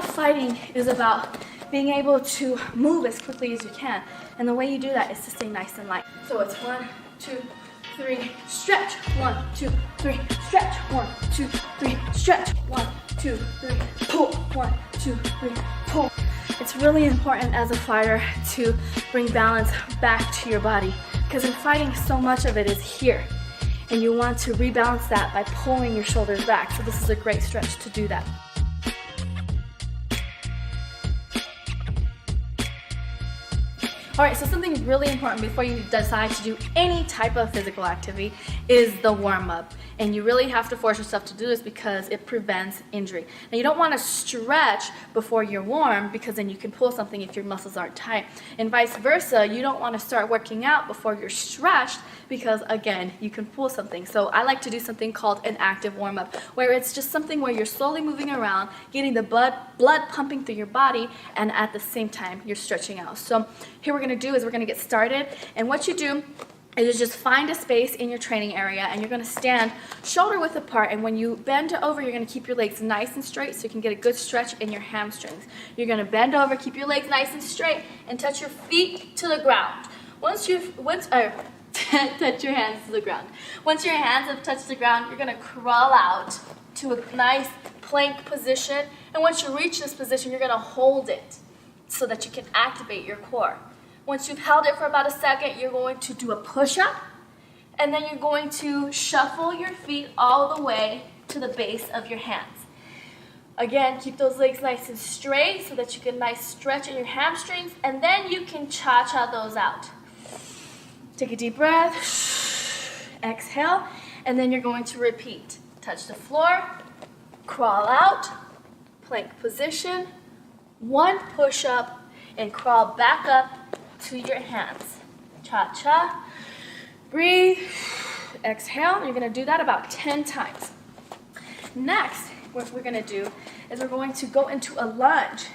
of fighting is about being able to move as quickly as you can. And the way you do that is to stay nice and light. So it's 1, 2, 3, stretch. 1, 2, 3, stretch. 1, 2, 3, stretch. 1, 2, 3, pull. 1, 2, 3, pull. It's really important as a fighter to bring balance back to your body, because in fighting, so much of it is here. And you want to rebalance that by pulling your shoulders back. So this is a great stretch to do that. All right, so something really important before you decide to do any type of physical activity is the warm-up. And you really have to force yourself to do this because it prevents injury. Now, you don't want to stretch before you're warm, because then you can pull something if your muscles aren't tight. And vice versa, you don't want to start working out before you're stretched, because again, you can pull something. So I like to do something called an active warm-up, where it's just something where you're slowly moving around, getting the blood pumping through your body, and at the same time, you're stretching out. So here we're going to do is we're going to get started. And what you do is just find a space in your training area, and you're going to stand shoulder width apart. And when you bend over, you're going to keep your legs nice and straight so you can get a good stretch in your hamstrings. You're going to bend over, keep your legs nice and straight, and touch your feet to the ground. Touch your hands to the ground. Once your hands have touched the ground, you're going to crawl out to a nice plank position. And once you reach this position, you're going to hold it so that you can activate your core. Once you've held it for about a second, you're going to do a push-up, and then you're going to shuffle your feet all the way to the base of your hands. Again, keep those legs nice and straight so that you get a nice stretch in your hamstrings, and then you can cha-cha those out. Take a deep breath, exhale, and then you're going to repeat. Touch the floor, crawl out, plank position, one push-up, and crawl back up to your hands. Cha-cha. Breathe. Exhale. You're going to do that about 10 times. Next, what we're going to do is we're going to go into a lunge.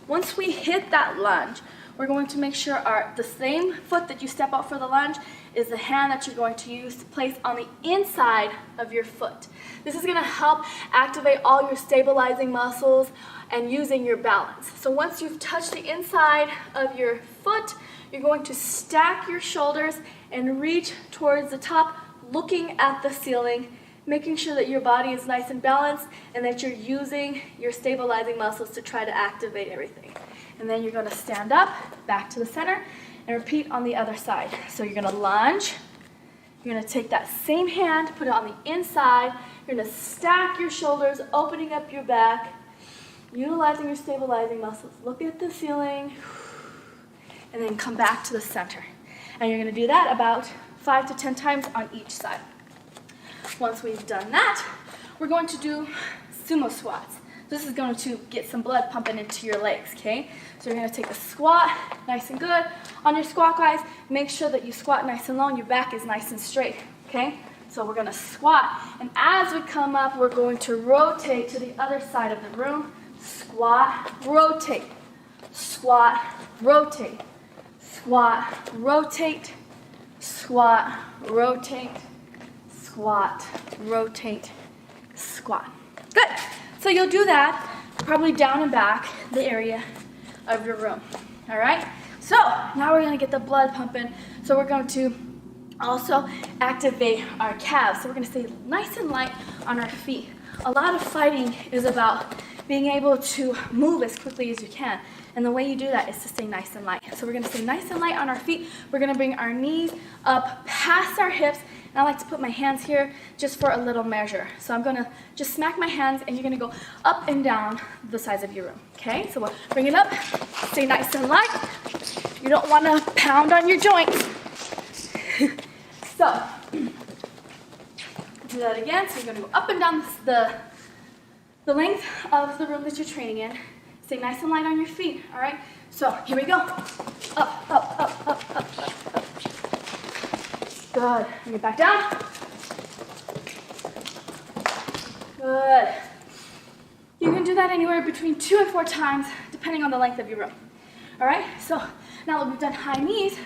Once we hit that lunge, we're going to make sure the same foot that you step out for the lunge is the hand that you're going to use to place on the inside of your foot. This is going to help activate all your stabilizing muscles and using your balance. So once you've touched the inside of your foot, you're going to stack your shoulders and reach towards the top, looking at the ceiling, making sure that your body is nice and balanced and that you're using your stabilizing muscles to try to activate everything. And then you're going to stand up, back to the center, and repeat on the other side. So you're going to lunge. You're going to take that same hand, put it on the inside. You're going to stack your shoulders, opening up your back, utilizing your stabilizing muscles. Look at the ceiling, and then come back to the center. And you're going to do that about 5 to 10 times on each side. Once we've done that, we're going to do sumo squats. This is going to get some blood pumping into your legs, okay? So you're going to take a squat, nice and good. On your squat, guys, make sure that you squat nice and low and your back is nice and straight, okay? So we're going to squat, and as we come up, we're going to rotate to the other side of the room. Squat, rotate, squat, rotate, squat, rotate, squat, rotate, squat, rotate, squat. Good. So you'll do that probably down and back the area of your room. All right? So now we're going to get the blood pumping. So we're going to also activate our calves. So we're going to stay nice and light on our feet. A lot of fighting is about being able to move as quickly as you can. And the way you do that is to stay nice and light. So we're going to stay nice and light on our feet. We're going to bring our knees up past our hips. And I like to put my hands here just for a little measure. So I'm going to just smack my hands, and you're going to go up and down the sides of your room. Okay? So we'll bring it up. Stay nice and light. You don't want to pound on your joints. So do that again. So you're going to go up and down the length of the room that you're training in. Stay nice and light on your feet, all right? So here we go. Up, up, up, up, up, up, up. Good. Bring it back down. Good. You can do that anywhere between 2 and 4 times, depending on the length of your room. All right? So now that we've done high knees,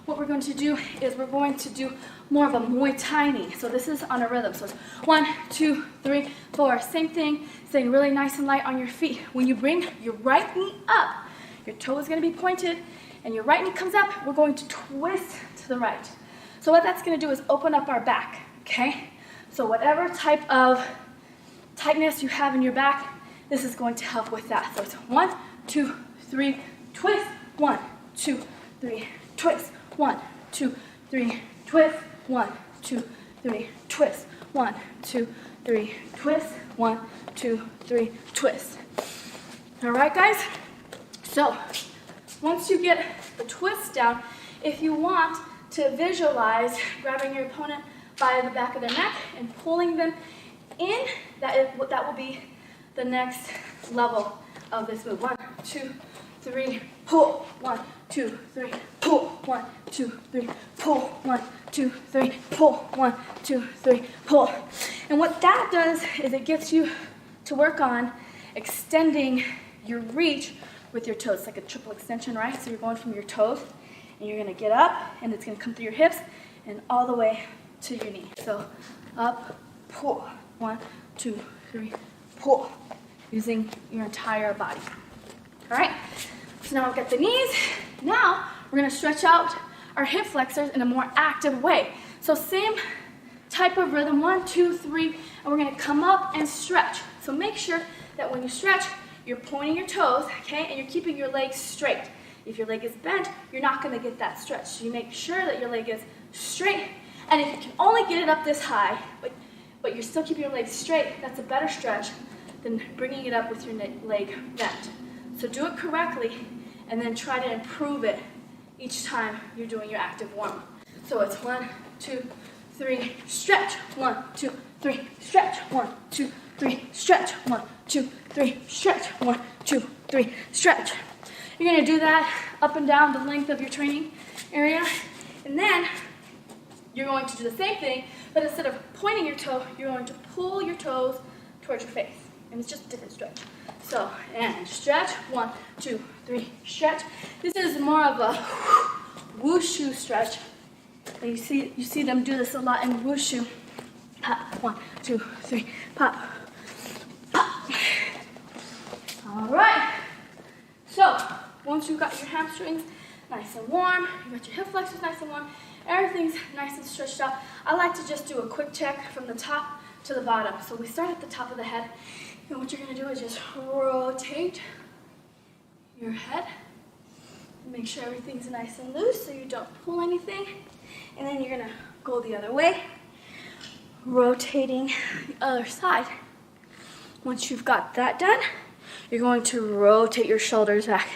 what we're going to do is we're going to do more of a Muay Thai knee. So this is on a rhythm. So it's 1, 2, 3, 4. Same thing, staying really nice and light on your feet. When you bring your right knee up, your toe is going to be pointed, and your right knee comes up, we're going to twist to the right. So what that's going to do is open up our back, okay? So whatever type of tightness you have in your back, this is going to help with that. So it's 1, 2, 3, twist. 1, 2, 3, twist. 1, 2, 3, twist. 1, 2, 3, twist. 1, 2, 3, twist. 1, 2, 3, twist. All right, guys? So once you get the twist down, if you want to visualize grabbing your opponent by the back of their neck and pulling them in, that will be the next level of this move. 1, 2, 3, pull. 1, 2, 3, pull. 1, 2, 3, pull. 1, 2, 3, pull. 1, 2, 3, pull. And what that does is it gets you to work on extending your reach with your toes. It's like a triple extension, right? So you're going from your toes, and you're gonna get up, and it's gonna come through your hips, and all the way to your knee. So up, pull. 1, 2, 3, pull. Using your entire body. All right? So now we've got the knees. Now we're gonna stretch out our hip flexors in a more active way. So same type of rhythm, 1, 2, 3, and we're gonna come up and stretch. So make sure that when you stretch, you're pointing your toes, okay, and you're keeping your legs straight. If your leg is bent, you're not gonna get that stretch. So you make sure that your leg is straight, and if you can only get it up this high, but you're still keeping your legs straight, that's a better stretch than bringing it up with your leg bent. So do it correctly, and then try to improve it each time you're doing your active warm-up. So it's 1, 2, 3, stretch. 1, 2, 3, stretch. 1, 2, 3, stretch. 1, 2, 3, stretch. 1, 2, 3, stretch. You're gonna do that up and down the length of your training area, and then you're going to do the same thing, but instead of pointing your toe, you're going to pull your toes towards your face. And it's just a different stretch. So, and stretch. 1, 2, 3, stretch. This is more of a wushu stretch. And you see them do this a lot in wushu. Pop. 1, 2, 3, pop. Pop. All right. So, once you've got your hamstrings nice and warm, you got your hip flexors nice and warm, everything's nice and stretched out, I like to just do a quick check from the top to the bottom. So we start at the top of the head, and what you're gonna do is just rotate your head. Make sure everything's nice and loose so you don't pull anything. And then you're gonna go the other way, rotating the other side. Once you've got that done, you're going to rotate your shoulders back.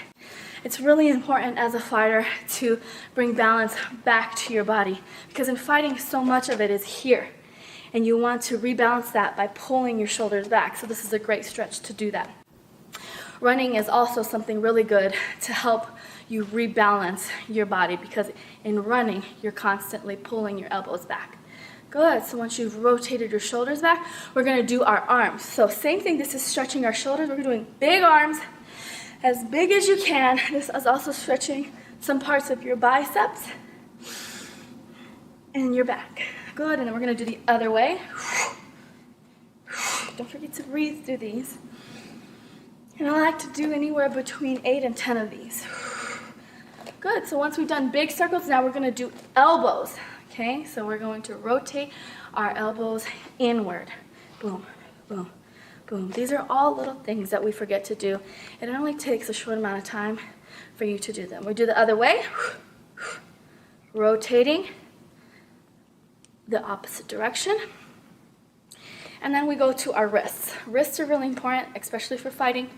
It's really important as a fighter to bring balance back to your body, because in fighting, so much of it is here. And you want to rebalance that by pulling your shoulders back. So this is a great stretch to do that. Running is also something really good to help you rebalance your body, because in running, you're constantly pulling your elbows back. Good, so once you've rotated your shoulders back, we're gonna do our arms. So same thing, this is stretching our shoulders. We're doing big arms, as big as you can. This is also stretching some parts of your biceps and your back. Good, and then we're gonna do the other way. Don't forget to breathe through these. And I like to do anywhere between 8 and 10 of these. Good, so once we've done big circles, now we're gonna do elbows. Okay, so we're going to rotate our elbows inward. Boom, boom, boom. These are all little things that we forget to do. It only takes a short amount of time for you to do them. We do the other way, rotating the opposite direction. And then we go to our wrists. Wrists are really important, especially for fighting,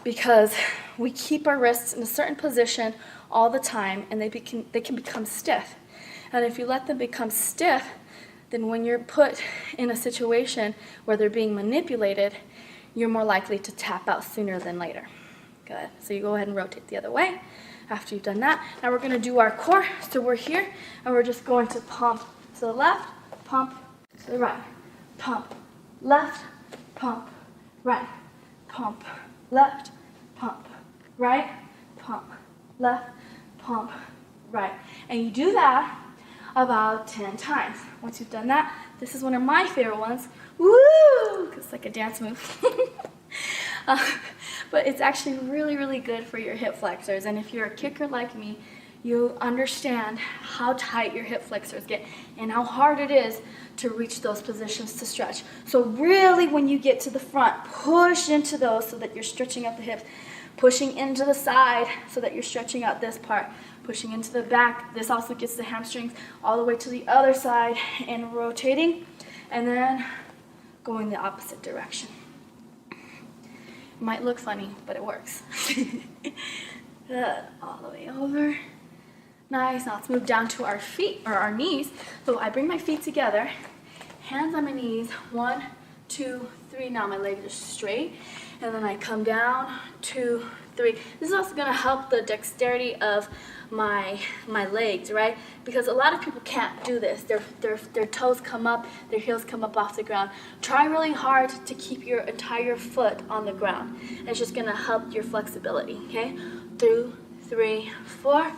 because we keep our wrists in a certain position all the time, and they can become stiff. And if you let them become stiff, then when you're put in a situation where they're being manipulated, you're more likely to tap out sooner than later. Good. So you go ahead and rotate the other way after you've done that. Now we're going to do our core. So we're here, and we're just going to pump to the left, pump to the right, pump, left, pump, right, pump, left, pump, right, pump, left, pump, right. And you do that about 10 times. Once you've done that, this is one of my favorite ones. Woo! It's like a dance move. But it's actually really, really good for your hip flexors. And if you're a kicker like me, you understand how tight your hip flexors get and how hard it is to reach those positions to stretch. So really, when you get to the front, push into those so that you're stretching out the hips. Pushing into the side so that you're stretching out this part. Pushing into the back. This also gets the hamstrings all the way to the other side and rotating. And then going the opposite direction. It might look funny, but it works. Good. All the way over. Nice. Now let's move down to our feet or our knees. So I bring my feet together, hands on my knees. 1, 2, 3. Now my legs are straight. And then I come down, 2, 3. This is also going to help the dexterity of my legs, right? Because a lot of people can't do this. Their toes come up, their heels come up off the ground. Try really hard to keep your entire foot on the ground. And it's just going to help your flexibility, okay? 2, 3, 4.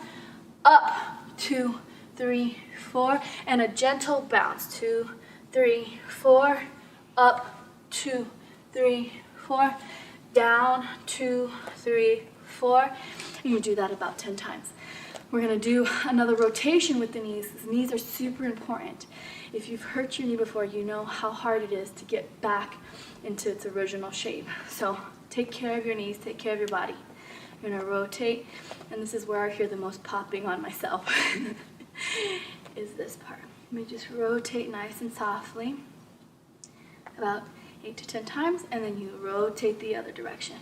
Up, 2, 3, 4. And a gentle bounce. 2, 3, 4. Up, 2, 3, 4. Down, 2, 3, 4. And you do that about 10 times. We're going to do another rotation with the knees. The knees are super important. If you've hurt your knee before, you know how hard it is to get back into its original shape. So take care of your knees, take care of your body. You're going to rotate, and this is where I hear the most popping on myself, is this part. Let me just rotate nice and softly, about 8 to 10 times, and then you rotate the other direction.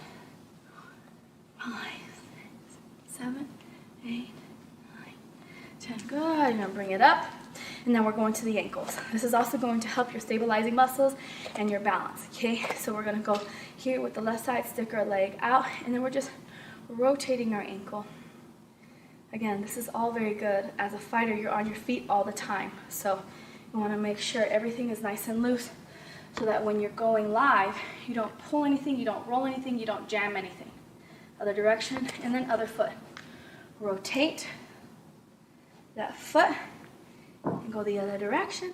5, 6, 7, 8, 9, 10. Good. Now bring it up. And then we're going to the ankles. This is also going to help your stabilizing muscles and your balance. Okay, so we're going to go here with the left side, stick our leg out, and then we're just rotating our ankle. Again, this is all very good. As a fighter, you're on your feet all the time. So you want to make sure everything is nice and loose so that when you're going live, you don't pull anything, you don't roll anything, you don't jam anything. Other direction, and then other foot. Rotate that foot and go the other direction.